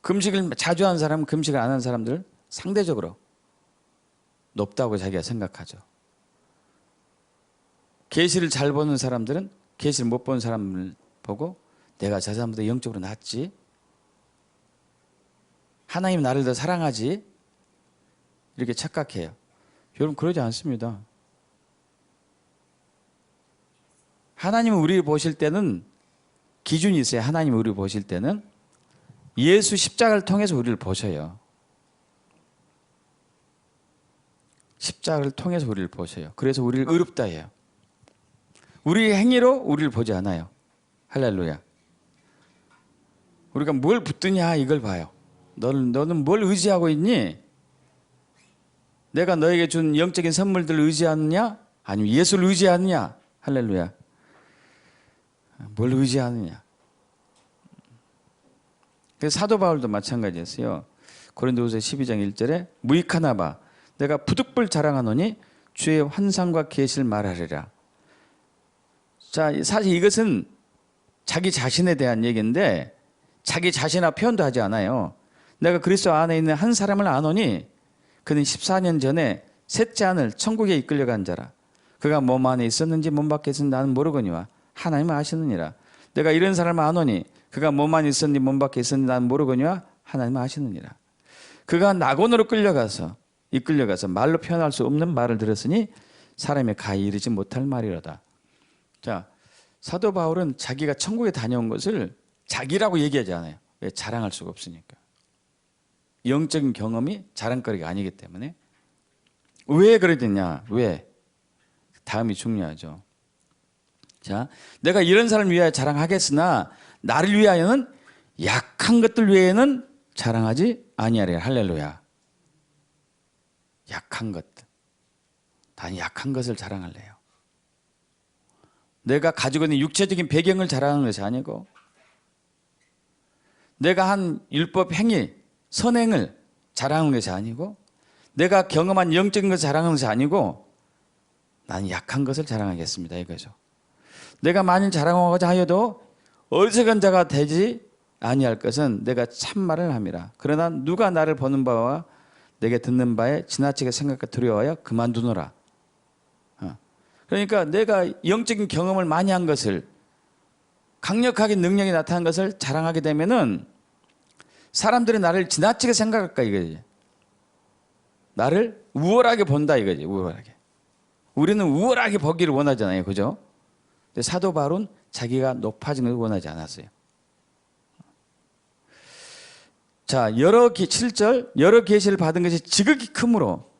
금식을 자주 하는 사람은 금식을 안 하는 사람들 상대적으로 높다고 자기가 생각하죠. 계시를 잘 보는 사람들은 계시를 못 보는 사람을 보고 내가 저 사람보다 영적으로 낫지, 하나님 나를 더 사랑하지, 이렇게 착각해요. 여러분 그러지 않습니다. 하나님은 우리를 보실 때는 기준이 있어요. 하나님은 우리를 보실 때는 예수 십자가를 통해서 우리를 보셔요. 십자가를 통해서 우리를 보셔요. 그래서 우리를 의롭다 해요. 우리의 행위로 우리를 보지 않아요. 할렐루야. 우리가 뭘 붙드냐 이걸 봐요. 너는 뭘 의지하고 있니? 내가 너에게 준 영적인 선물들을 의지하느냐? 아니면 예수를 의지하느냐? 할렐루야. 뭘 의지하느냐? 그래서 사도 바울도 마찬가지였어요. 고린도후서 12장 1절에 무익하나 봐 내가 부득불 자랑하노니 주의 환상과 계시를 말하리라. 자, 사실 이것은 자기 자신에 대한 얘기인데 자기 자신과 표현도 하지 않아요. 내가 그리스도 안에 있는 한 사람을 아노니 그는 14년 전에 셋째 하늘 천국에 이끌려간 자라. 그가 몸 안에 있었는지 몸 밖에 있었는지 나는 모르거니와 하나님은 아시느니라. 내가 이런 사람을 아노니 그가 몸 안에 있었는지 몸 밖에 있었는지 나는 모르거니와 하나님은 아시느니라. 그가 낙원으로 이끌려가서 말로 표현할 수 없는 말을 들었으니 사람의 가히 이르지 못할 말이로다. 자, 사도 바울은 자기가 천국에 다녀온 것을 자기라고 얘기하지 않아요. 왜? 자랑할 수가 없으니까. 영적인 경험이 자랑거리가 아니기 때문에. 왜 그러느냐? 왜? 다음이 중요하죠. 자, 내가 이런 사람을 위하여 자랑하겠으나 나를 위하여는 약한 것들 외에는 자랑하지 아니하리라. 할렐루야. 약한 것들. 단 약한 것을 자랑할래요. 내가 가지고 있는 육체적인 배경을 자랑하는 것이 아니고 내가 한 율법 행위, 선행을 자랑하는 것이 아니고 내가 경험한 영적인 것을 자랑하는 것이 아니고 나는 약한 것을 자랑하겠습니다. 이거죠. 내가 만일 자랑하고자 하여도 어리석은 자가 되지 아니할 것은 내가 참말을 함이라. 그러나 누가 나를 보는 바와 내게 듣는 바에 지나치게 생각과 두려워하여 그만두노라. 그러니까 내가 영적인 경험을 많이 한 것을 강력하게 능력이 나타난 것을 자랑하게 되면은 사람들이 나를 지나치게 생각할까 이거지. 나를 우월하게 본다 이거지. 우월하게. 우리는 우월하게 보기를 원하잖아요. 그죠? 근데 사도 바울은 자기가 높아지는 걸 원하지 않았어요. 자, 7절 여러 계시를 받은 것이 지극히 크므로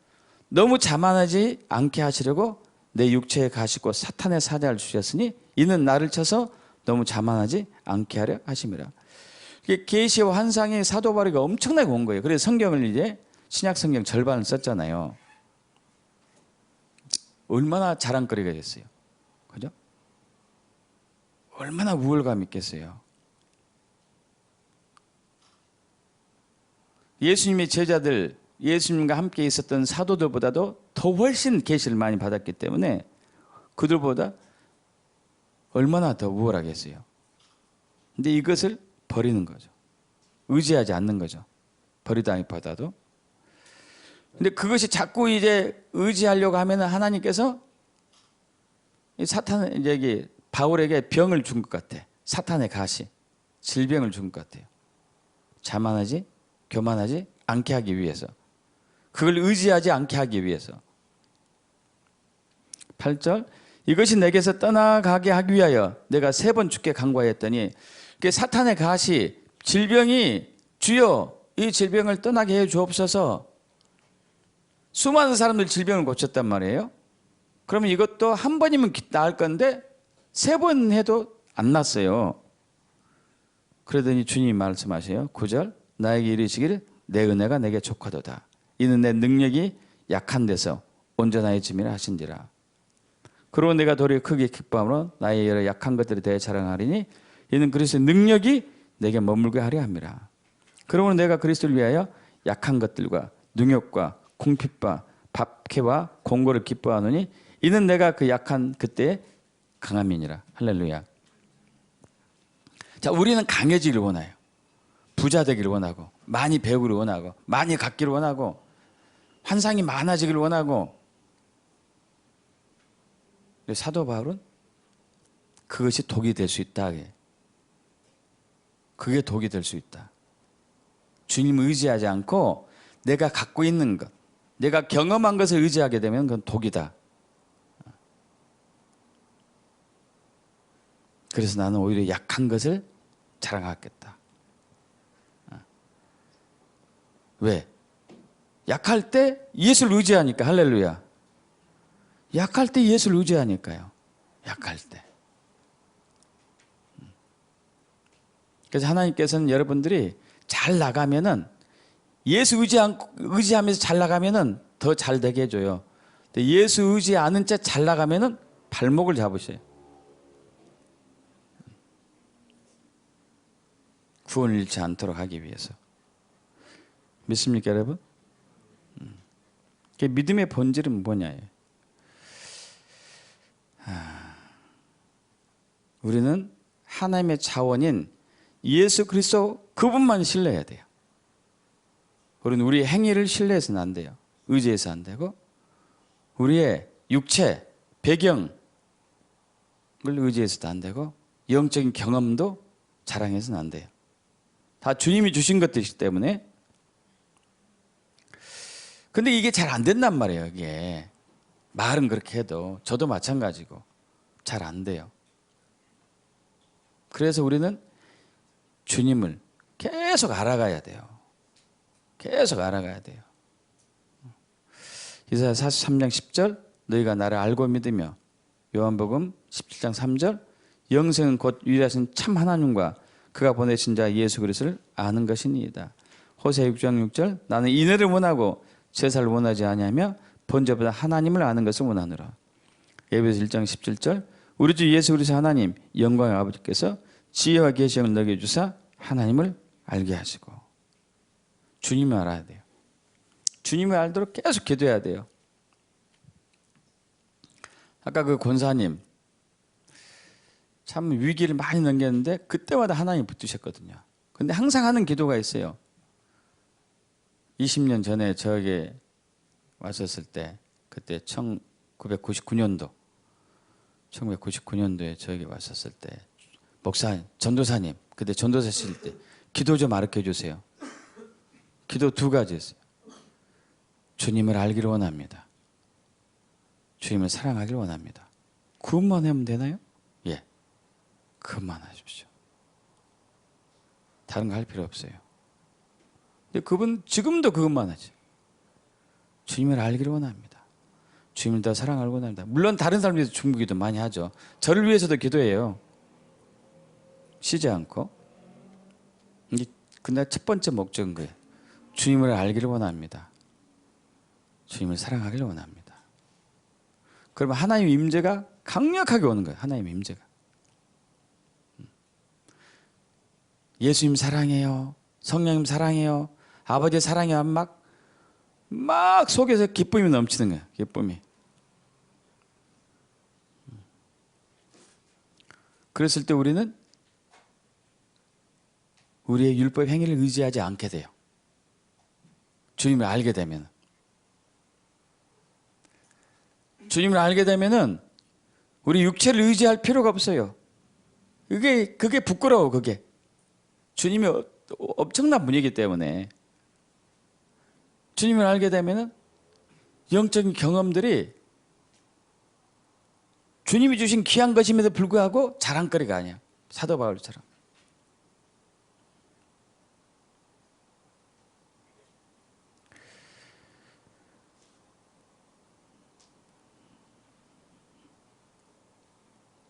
너무 자만하지 않게 하시려고 내 육체에 가시고 사탄의 사자를 주셨으니 이는 나를 쳐서 너무 자만하지 않게 하려 하심이라. 계시와 환상의 사도 바울이 엄청나게 온 거예요. 그래서 성경을 이제 신약 성경 절반을 썼잖아요. 얼마나 자랑거리가 됐어요. 그죠? 얼마나 우월감 있겠어요. 예수님의 제자들, 예수님과 함께 있었던 사도들보다도 더 훨씬 계시를 많이 받았기 때문에 그들보다 얼마나 더 우월하겠어요. 근데 이것을 버리는 거죠. 의지하지 않는 거죠. 버리다기보다도. 근데 그것이 자꾸 이제 의지하려고 하면 하나님께서 바울에게 병을 준 것 같아. 사탄의 가시, 질병을 준 것 같아요. 자만하지, 교만하지 않게 하기 위해서. 그걸 의지하지 않게 하기 위해서. 8절 이것이 내게서 떠나가게 하기 위하여 내가 3번 주께 간구하였더니 사탄의 가시, 질병이 주여 이 질병을 떠나게 해 주옵소서. 수많은 사람들 질병을 고쳤단 말이에요. 그러면 이것도 한 번이면 나을 건데 3번 해도 안 났어요. 그러더니 주님이 말씀하세요. 9절 나에게 이르시기를 내 은혜가 내게 족하도다. 이는 내 능력이 약한 데서 온전하여짐이라 하신지라. 그러고 내가 도리어 크게 기뻐함으로 나의 여러 약한 것들에 대해 자랑하리니 이는 그리스도의 능력이 내게 머물게 하려 함이라. 그러므로 내가 그리스도를 위하여 약한 것들과 능욕과 궁핍과 박해와 공고를 기뻐하노니 이는 내가 그 약한 그때의 강함이니라. 할렐루야. 자, 우리는 강해지기를 원해요. 부자 되기를 원하고 많이 배우기를 원하고 많이 갖기를 원하고 환상이 많아지기를 원하고. 사도 바울은 그것이 독이 될 수 있다. 그게 독이 될 수 있다. 주님을 의지하지 않고 내가 갖고 있는 것, 내가 경험한 것을 의지하게 되면 그건 독이다. 그래서 나는 오히려 약한 것을 자랑하겠다. 왜? 약할 때 예수를 의지하니까. 할렐루야. 약할 때 예수를 의지하니까요. 약할 때. 그래서 하나님께서는 여러분들이 잘 나가면은 예수 의지하면서 잘 나가면은 더 잘 되게 해줘요. 근데 예수 의지 않은 채 잘 나가면은 발목을 잡으셔요. 구원을 잃지 않도록 하기 위해서. 믿습니까, 여러분? 믿음의 본질은 뭐냐예요. 우리는 하나님의 자원인 예수 그리스도 그분만 신뢰해야 돼요. 우리는 우리의 행위를 신뢰해서는 안 돼요. 의지해서 안 되고 우리의 육체, 배경을 의지해서도 안 되고 영적인 경험도 자랑해서는 안 돼요. 다 주님이 주신 것들이기 때문에. 근데 이게 잘 안 된단 말이에요. 이게 말은 그렇게 해도 저도 마찬가지고 잘 안 돼요. 그래서 우리는 주님을 계속 알아가야 돼요. 계속 알아가야 돼요. 이사야 43장 10절 너희가 나를 알고 믿으며 요한복음 17장 3절 영생은 곧 유일하신 참 하나님과 그가 보내신 자 예수 그리스도를 아는 것이니이다. 호세 6장 6절 나는 인애를 원하고 제사를 원하지 아니하며 번제보다 하나님을 아는 것을 원하노라. 에베소 1장 17절 우리 주 예수 그리스도 하나님 영광의 아버지께서 지혜와 계시를 너에게 주사 하나님을 알게 하시고. 주님을 알아야 돼요. 주님을 알도록 계속 기도해야 돼요. 아까 그 권사님 참 위기를 많이 넘겼는데 그때마다 하나님 붙드셨거든요. 근데 항상 하는 기도가 있어요. 20년 전에 저에게 왔었을 때 그때 1999년도에 저에게 왔었을 때 목사님, 전도사님 그때 전도사실 때 기도 좀 가르쳐 주세요. 기도 두 가지였어요. 주님을 알기를 원합니다. 주님을 사랑하기를 원합니다. 그것만 하면 되나요? 예, 그것만 하십시오. 다른 거 할 필요 없어요. 근데 그분 지금도 그것만 하죠. 주님을 알기를 원합니다. 주님을 더 사랑하기를 원합니다. 물론 다른 사람 위해서 중보기도 많이 하죠. 저를 위해서도 기도해요. 쉬지 않고. 근데 첫 번째 목적은 거예요. 주님을 알기를 원합니다. 주님을 사랑하기를 원합니다. 그러면 하나님의 임재가 강력하게 오는 거예요. 하나님의 임재가. 예수님 사랑해요. 성령님 사랑해요. 아버지 사랑해요. 막 속에서 기쁨이 넘치는 거예요. 기쁨이. 그랬을 때 우리는 우리의 율법 행위를 의지하지 않게 돼요. 주님을 알게 되면. 주님을 알게 되면은 우리 육체를 의지할 필요가 없어요. 그게 부끄러워, 그게. 주님이 엄청난 분이기 때문에. 주님을 알게 되면은 영적인 경험들이 주님이 주신 귀한 것임에도 불구하고 자랑거리가 아니야. 사도 바울처럼.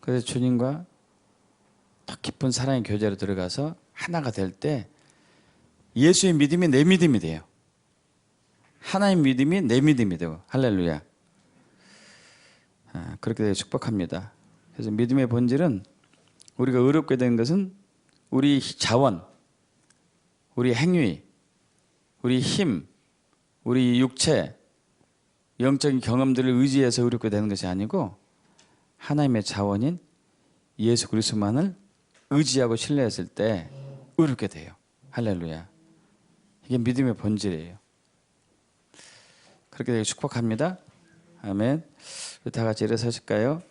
그래서 주님과 더 깊은 사랑의 교제로 들어가서 하나가 될 때 예수의 믿음이 내 믿음이 돼요. 하나님 믿음이 내 믿음이 되고. 할렐루야. 그렇게 되어 축복합니다. 그래서 믿음의 본질은 우리가 의롭게 된 것은 우리 자원, 우리 행위, 우리 힘, 우리 육체, 영적인 경험들을 의지해서 의롭게 되는 것이 아니고 하나님의 자원인 예수 그리스도만을 의지하고 신뢰했을 때 의롭게 돼요. 할렐루야. 이게 믿음의 본질이에요. 그렇게 되게 축복합니다. 아멘. 다 같이 일어서실까요?